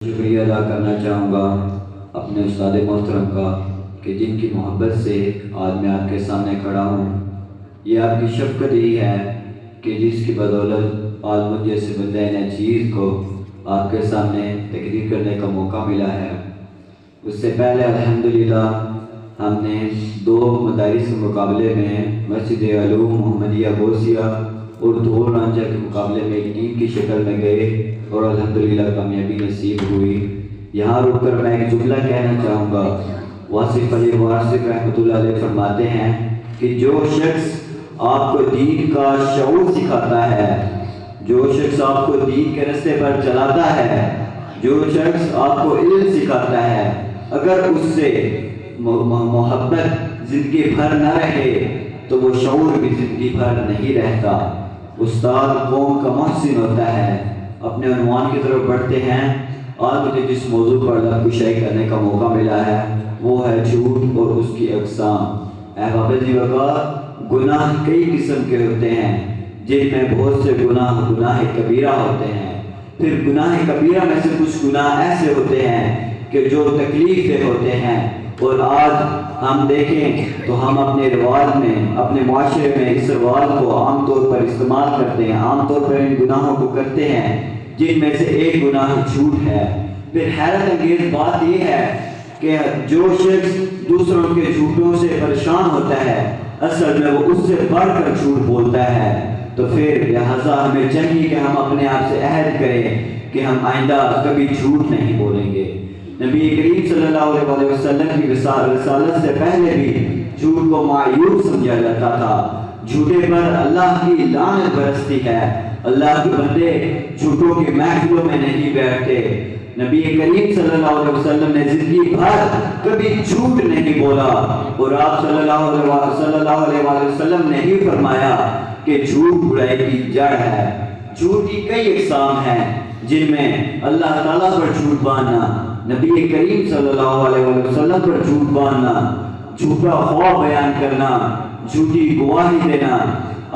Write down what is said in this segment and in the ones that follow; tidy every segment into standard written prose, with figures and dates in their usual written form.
شکریہ ادا کرنا چاہوں گا اپنے استاد محترم کا کہ جن کی محبت سے آج میں آپ کے سامنے کھڑا ہوں۔ یہ آپ کی شفقت ہی ہے کہ جس کی بدولت آج مجھے سے بندہ نچیز کو آپ کے سامنے تقریر کرنے کا موقع ملا ہے۔ اس سے پہلے الحمدللہ ہم نے 2 مدارس کے مقابلے میں مسجد علوم محمدیہ بوسیہ اور 2 رانجہ کے مقابلے میں ایک ٹیم کی شکل میں گئے اور الحمدللہ کامیابی نصیب ہوئی۔ یہاں رک کر میں ایک جملہ کہنا چاہوں گا۔ واصف علی واصف رحمۃ اللہ علیہ فرماتے ہیں کہ جو شخص آپ کو دین کا شعور سکھاتا ہے، جو شخص آپ کو دین کے راستے پر چلاتا ہے، جو شخص آپ کو علم سکھاتا ہے، اگر اس سے محبت زندگی بھر نہ رہے تو وہ شعور بھی زندگی بھر نہیں رہتا۔ استاد قوم کا محسن ہوتا ہے۔ اپنے عنوان کی طرف بڑھتے ہیں۔ آج مجھے جس موضوع پر لفظ کشائی کرنے کا موقع ملا ہے وہ ہے جھوٹ اور اس کی اقسام۔ احباب دی وقار، گناہ کئی قسم کے ہوتے ہیں جن میں بہت سے گناہ کبیرہ ہوتے ہیں۔ پھر گناہ کبیرہ میں سے کچھ گناہ ایسے ہوتے ہیں کہ جو تکلیف دہ ہوتے ہیں، اور آج ہم دیکھیں تو ہم اپنے رواج میں، اپنے معاشرے میں اس رواج کو عام طور پر استعمال کرتے ہیں، عام طور پر ان گناہوں کو کرتے ہیں، جن میں سے ایک گناہ جھوٹ ہے۔ پھر حیرت انگیز بات یہ ہے کہ جو شخص دوسروں کے جھوٹوں سے پریشان ہوتا ہے اصل میں وہ اس سے بڑھ کر جھوٹ بولتا ہے۔ تو پھر لہٰذا ہمیں چاہیے کہ ہم اپنے آپ سے عہد کریں کہ ہم آئندہ کبھی جھوٹ نہیں بولیں گے۔ نبی کریم صلی اللہ علیہ وسلم کی رسالت سے پہلے بھی جھوٹ کو معیوب سمجھا جاتا تھا۔ جھوٹے پر اللہ کی لعنت برستی ہے۔ اللہ کے بندے جھوٹوں کی محفلوں میں نہیں بیٹھتے۔ نبی کریم صلی اللہ علیہ وسلم نے زندگی بھر کبھی جھوٹ نہیں بولا، اور آپ صلی اللہ علیہ وسلم نے ہی فرمایا کہ جھوٹ برائی کی جڑ ہے۔ جھوٹ کی کئی اقسام ہیں جن میں اللہ تعالیٰ پر جھوٹ باندھنا، نبی کریم صلی اللہ علیہ وسلم پر جھوٹ باندھنا، جھوٹا خواب بیان کرنا، جھوٹی گواہی دینا،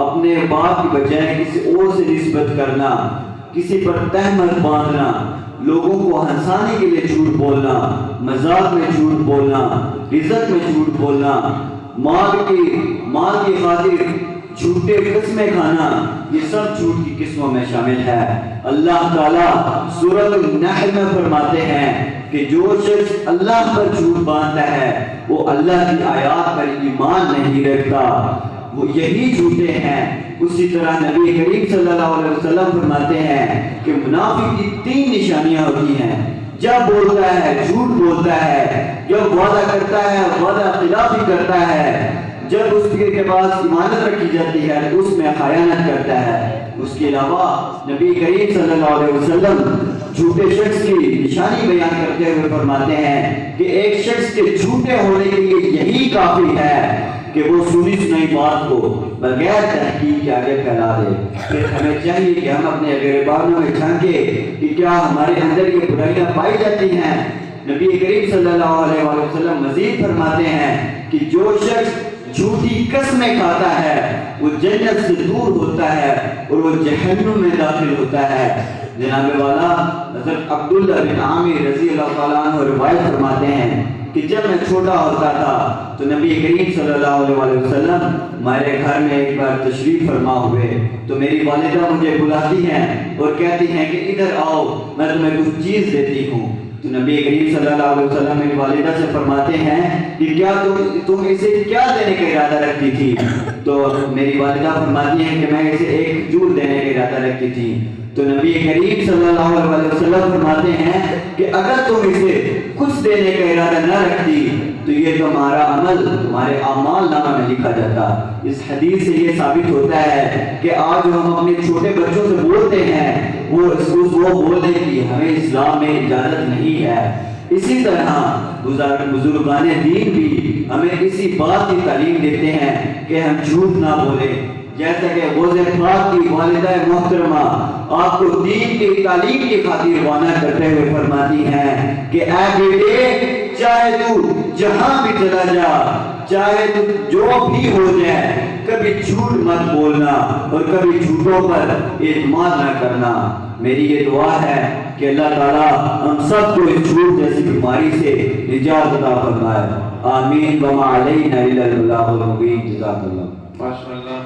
اپنے باپ کی بجائے کسی اور سے نسبت کرنا، کسی پر تہمت باندھنا، لوگوں کو ہنسانے کے لیے جھوٹ بولنا، مذاق میں جھوٹ بولنا، عزت میں جھوٹ بولنا، مال کی خاطر جھوٹے قسمیں کھانا، یہ سب جھوٹ کی قسموں میں شامل ہے۔ اللہ تعالیٰ سورۃ النحل میں فرماتے ہیں کہ جو شخص اللہ پر جھوٹ باندھتا ہے وہ اللہ کی آیات پر ایمان نہیں رکھتا، وہ یہی جھوٹے ہیں۔ اسی طرح نبی کریم صلی اللہ علیہ وسلم فرماتے ہیں کہ منافق کی 3 نشانیاں ہوتی ہیں۔ جب بولتا ہے جھوٹ بولتا ہے، جب وعدہ کرتا ہے وعدہ خلافی کرتا ہے، جب اس کے پاس امانت رکھی جاتی ہے تو اس میں خیانت کرتا ہے۔ اس کے علاوہ نبی کریم صلی اللہ علیہ وسلم جھوٹے شخص کی نشانی بیان کرتے ہوئے فرماتے ہیں کہ ایک شخص کے جھوٹے ہونے کے لیے یہی کافی ہے کہ وہ سنی سنائی بات کو بغیر تحقیق کے آگے پھیلا دے۔ پھر ہمیں چاہیے کہ ہم اپنے گریبانوں میں جھانکے کہ کیا ہمارے اندر یہ برائیاں پائی جاتی ہیں۔ نبی کریم صلی اللہ علیہ وسلم مزید فرماتے ہیں کہ جو شخص جھوٹی قسمیں کھاتا ہے وہ جنت سے دور ہوتا ہے اور وہ جہنم میں داخل ہوتا ہے۔ جناب والا حضرت عبداللہ بن عامر رضی اللہ تعالیٰ عنہ روایت فرماتے ہیں کہ جب میں چھوٹا ہوتا تھا تو نبی کریم صلی اللہ علیہ وسلم ہمارے گھر میں ایک بار تشریف فرما ہوئے تو میری والدہ مجھے بلاتی ہیں اور کہتی ہیں کہ ادھر آؤ، میں تمہیں کچھ چیز دیتی ہوں۔ تو نبی کریم صلی اللہ علیہ وسلم میری والدہ سے فرماتے ہیں کہ کیا تم اسے کیا دینے کا ارادہ رکھتی تھی؟ تو میری والدہ فرماتی ہیں کہ میں اسے ایک کھجور دینے کا ارادہ رکھتی تھی۔ تو نبی کریم صلی اللہ علیہ وسلم فرماتے ہیں کہ اگر تم اسے کچھ دینے کا ارادہ نہ رکھتی تو یہ تمہارا عمل تمہارے اعمال نامہ میں لکھا جاتا۔ اس حدیث سے یہ ثابت ہوتا ہے کہ آج جو ہم اپنے چھوٹے بچوں سے بولتے ہیں وہ بولنے کی ہمیں اسلام میں اجازت نہیں ہے۔ اسی طرح بزرگان دین بھی ہمیں اسی بات کی تعلیم دیتے ہیں کہ ہم جھوٹ نہ بولیں۔ جیسا کہ غوث پاک کی والدہ محترمہ آپ کو دین کی تعلیم کی خاطر روانہ کرتے ہوئے فرماتی ہیں کہ اے بیٹے، چاہے تو جہاں بھی چلا جا، چاہے تو جو بھی ہو جائے کبھی جھوٹ مت بولنا اور کبھی جھوٹوں پر اعتماد نہ کرنا۔ میری یہ دعا ہے کہ اللہ تعالیٰ ہم سب کو اس جھوٹ جیسی بیماری سے نجات عطا فرمائے۔ آمین وما علینا الا البلاغ المبین۔ جزاک اللہ۔ ماشاءاللہ۔